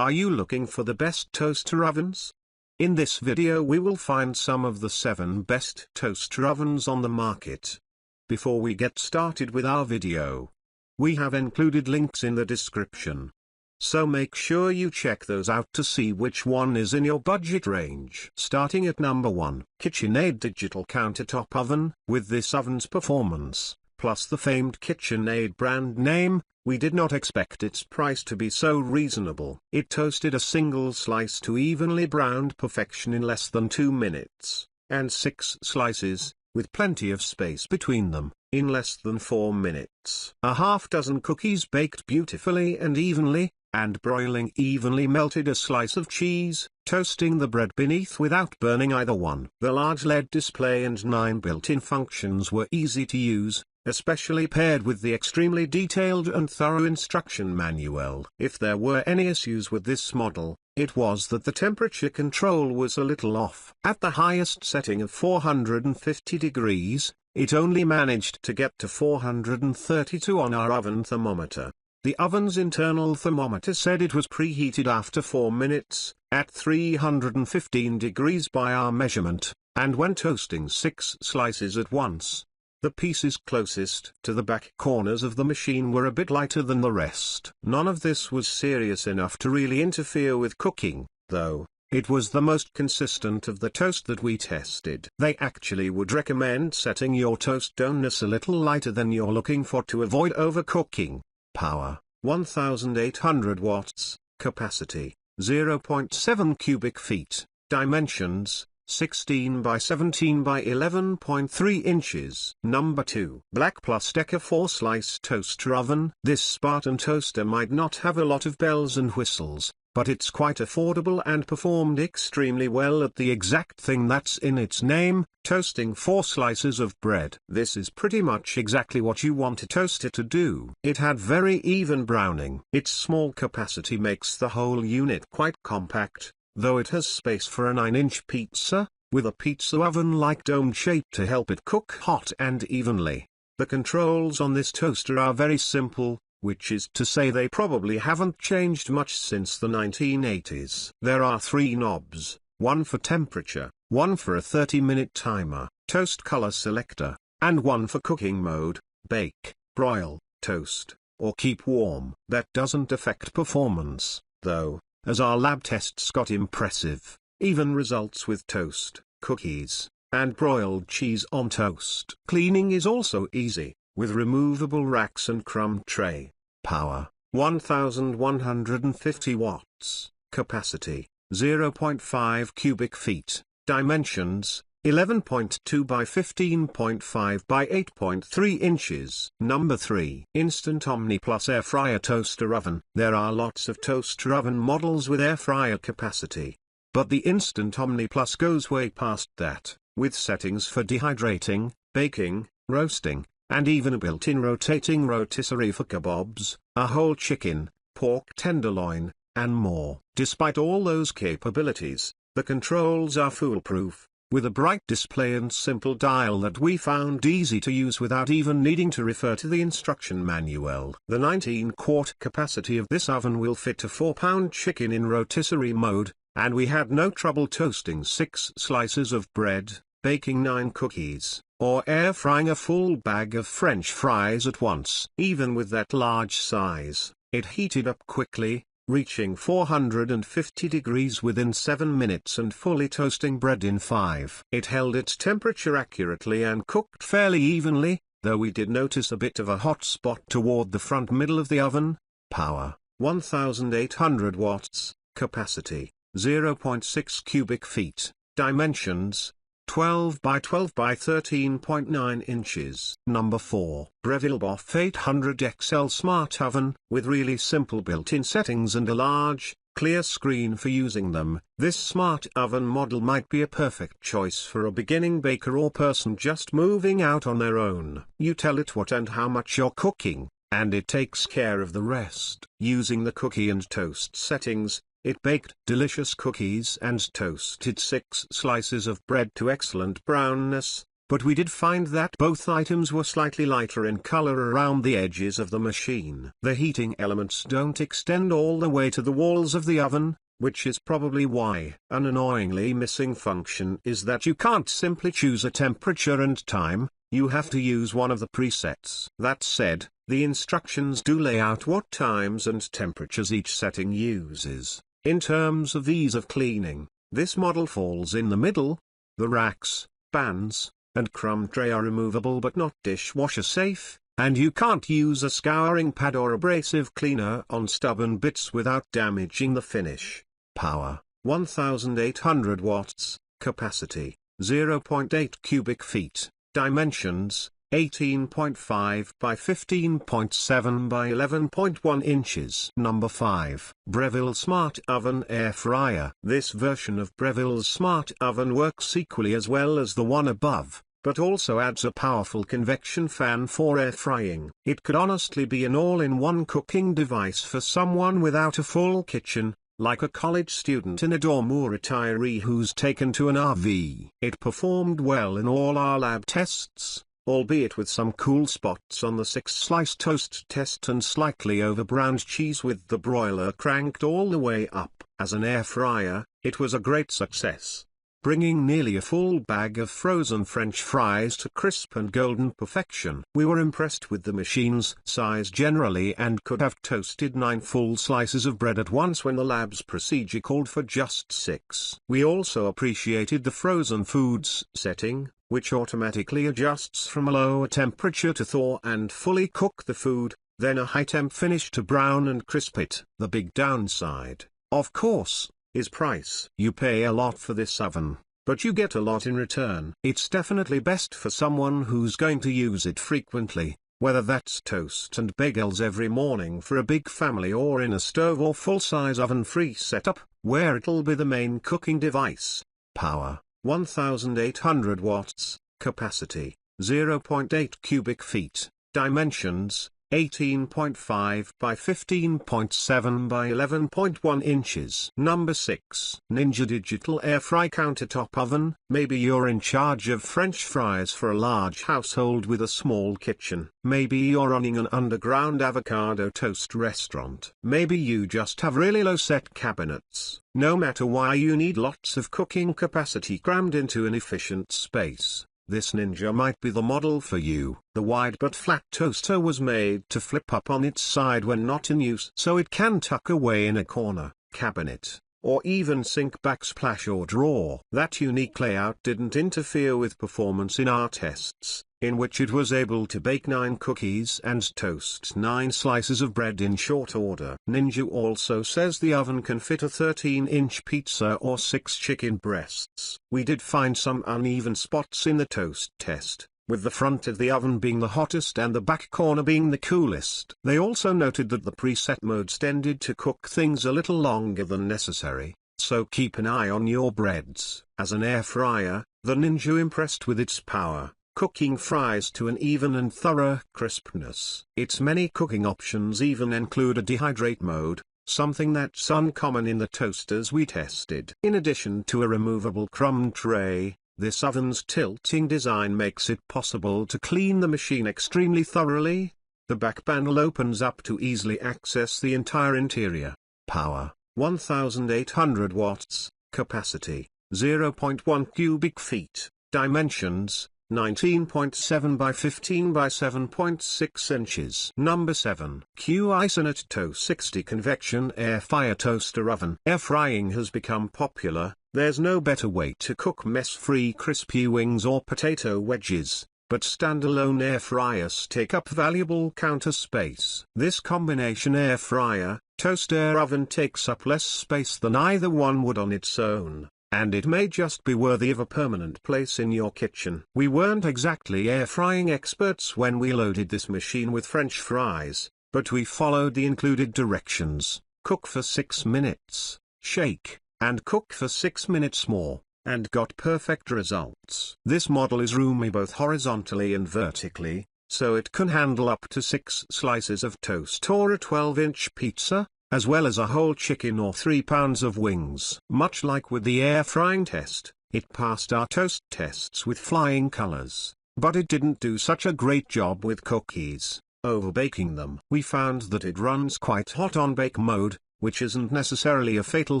Are you looking for the best toaster ovens? In this video we will find some of the 7 best toaster ovens on the market. Before we get started with our video, we have included links in the description. So make sure you check those out to see which one is in your budget range. Starting at number 1, KitchenAid Digital Countertop Oven. With this oven's performance, plus the famed KitchenAid brand name, we did not expect its price to be so reasonable. It toasted a single slice to evenly browned perfection in less than 2 minutes, and 6 slices, with plenty of space between them, in less than 4 minutes. A half-dozen cookies baked beautifully and evenly, and broiling evenly melted a slice of cheese, toasting the bread beneath without burning either one. The large LED display and 9 built-in functions were easy to use, especially paired with the extremely detailed and thorough instruction manual. If there were any issues with this model, it was that the temperature control was a little off. At the highest setting of 450 degrees, it only managed to get to 432 on our oven thermometer. The oven's internal thermometer said it was preheated after 4 minutes, at 315 degrees by our measurement, and when toasting 6 slices at once. The pieces closest to the back corners of the machine were a bit lighter than the rest. None of this was serious enough to really interfere with cooking, though. It was the most consistent of the toast that we tested. They actually would recommend setting your toast doneness a little lighter than you're looking for to avoid overcooking. Power, 1800 watts, capacity, 0.7 cubic feet, dimensions, 16 by 17 by 11.3 inches. Number 2. Black+Decker 4-slice toaster oven. This Spartan toaster might not have a lot of bells and whistles, but it's quite affordable and performed extremely well at the exact thing that's in its name, toasting 4 slices of bread. This is pretty much exactly what you want a toaster to do. It had very even browning. Its small capacity makes the whole unit quite compact, though it has space for a 9-inch pizza, with a pizza oven-like dome shape to help it cook hot and evenly. The controls on this toaster are very simple, which is to say they probably haven't changed much since the 1980s. There are 3 knobs, one for temperature, one for a 30-minute timer, toast color selector, and one for cooking mode, bake, broil, toast, or keep warm. That doesn't affect performance, though, as our lab tests got impressive, even results with toast, cookies, and broiled cheese on toast. Cleaning is also easy, with removable racks and crumb tray. Power, 1150 watts, capacity, 0.5 cubic feet, dimensions, 11.2 by 15.5 by 8.3 inches. Number 3. Instant Omni Plus Airfryer Toaster Oven. There are lots of toaster oven models with airfryer capacity, but the Instant Omni Plus goes way past that, with settings for dehydrating, baking, roasting, and even a built-in rotating rotisserie for kebabs, a whole chicken, pork tenderloin, and more. Despite all those capabilities, the controls are foolproof, with a bright display and simple dial that we found easy to use without even needing to refer to the instruction manual. The 19-quart capacity of this oven will fit a 4-pound chicken in rotisserie mode, and we had no trouble toasting 6 slices of bread, baking 9 cookies, or air-frying a full bag of French fries at once. Even with that large size, it heated up quickly, reaching 450 degrees within 7 minutes and fully toasting bread in 5. It held its temperature accurately and cooked fairly evenly, though we did notice a bit of a hot spot toward the front middle of the oven. Power, 1800 watts, capacity, 0.6 cubic feet, dimensions, 12 by 12 by 13.9 inches. Number 4. Breville Boff 800 XL Smart Oven. With really simple built-in settings and a large, clear screen for using them, this smart oven model might be a perfect choice for a beginning baker or person just moving out on their own. You tell it what and how much you're cooking, and it takes care of the rest. Using the cookie and toast settings, it baked delicious cookies and toasted 6 slices of bread to excellent brownness, but we did find that both items were slightly lighter in color around the edges of the machine. The heating elements don't extend all the way to the walls of the oven, which is probably why. An annoyingly missing function is that you can't simply choose a temperature and time, you have to use one of the presets. That said, the instructions do lay out what times and temperatures each setting uses. In terms of ease of cleaning, this model falls in the middle. The racks, pans, and crumb tray are removable but not dishwasher safe, and you can't use a scouring pad or abrasive cleaner on stubborn bits without damaging the finish. Power, 1800 watts, capacity, 0.8 cubic feet, dimensions, 18.5 by 15.7 by 11.1 inches. Number 5. Breville Smart Oven Air Fryer. This version of Breville's Smart Oven works equally as well as the one above, but also adds a powerful convection fan for air frying. It could honestly be an all-in-one cooking device for someone without a full kitchen, like a college student in a dorm or retiree who's taken to an RV. It performed well in all our lab tests, albeit with some cool spots on the 6-slice toast test and slightly over-browned cheese with the broiler cranked all the way up. As an air fryer, it was a great success, bringing nearly a full bag of frozen French fries to crisp and golden perfection. We were impressed with the machine's size generally and could have toasted 9 full slices of bread at once when the lab's procedure called for just 6. We also appreciated the frozen foods setting, which automatically adjusts from a lower temperature to thaw and fully cook the food, then a high temp finish to brown and crisp it. The big downside, of course, is price. You pay a lot for this oven, but you get a lot in return. It's definitely best for someone who's going to use it frequently, whether that's toast and bagels every morning for a big family or in a stove or full-size oven-free setup, where it'll be the main cooking device. Power, 1800 watts, capacity, 0.8 cubic feet, dimensions, 18.5 by 15.7 by 11.1 inches. Number 6. Ninja Digital Air Fry Countertop Oven. Maybe you're in charge of French fries for a large household with a small kitchen. Maybe you're running an underground avocado toast restaurant. Maybe you just have really low set cabinets. No matter why you need lots of cooking capacity crammed into an efficient space, this Ninja might be the model for you. The wide but flat toaster was made to flip up on its side when not in use, so it can tuck away in a corner, cabinet, or even sink backsplash or drawer. That unique layout didn't interfere with performance in our tests, in which it was able to bake 9 cookies and toast 9 slices of bread in short order. Ninja also says the oven can fit a 13-inch pizza or 6 chicken breasts. We did find some uneven spots in the toast test, with the front of the oven being the hottest and the back corner being the coolest. They also noted that the preset modes tended to cook things a little longer than necessary, so keep an eye on your breads. As an air fryer, the Ninja impressed with its power, cooking fries to an even and thorough crispness. Its many cooking options even include a dehydrate mode, something that's uncommon in the toasters we tested. In addition to a removable crumb tray, this oven's tilting design makes it possible to clean the machine extremely thoroughly. The back panel opens up to easily access the entire interior. Power, 1800 watts, capacity, 0.1 cubic feet, dimensions, 19.7 by 15 by 7.6 inches. Number 7. Cuisinart To 60 Convection Air Fryer Toaster Oven. Air frying has become popular. There's no better way to cook mess-free crispy wings or potato wedges, but standalone air fryers take up valuable counter space. This combination air fryer, toaster oven takes up less space than either one would on its own, and it may just be worthy of a permanent place in your kitchen. We weren't exactly air frying experts when we loaded this machine with French fries, but we followed the included directions: cook for 6 minutes, shake, and cook for 6 minutes more, and got perfect results. This model is roomy both horizontally and vertically, so it can handle up to 6 slices of toast or a 12-inch pizza, as well as a whole chicken or 3 pounds of wings. Much like with the air frying test, It passed our toast tests with flying colors, but it didn't do such a great job with cookies, overbaking them. We found that it runs quite hot on bake mode, which isn't necessarily a fatal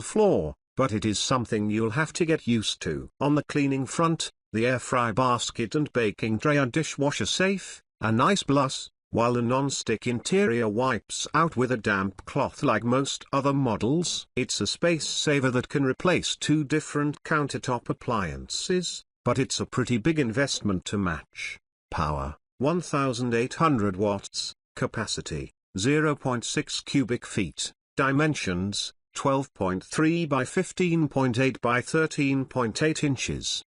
flaw, but it is something you'll have to get used to. On the cleaning front, the air fry basket and baking tray are dishwasher safe, a nice plus, while the non-stick interior wipes out with a damp cloth like most other models. It's a space saver that can replace 2 different countertop appliances, but it's a pretty big investment to match. Power, 1800 watts, capacity, 0.6 cubic feet, dimensions, 12.3 by 15.8 by 13.8 inches.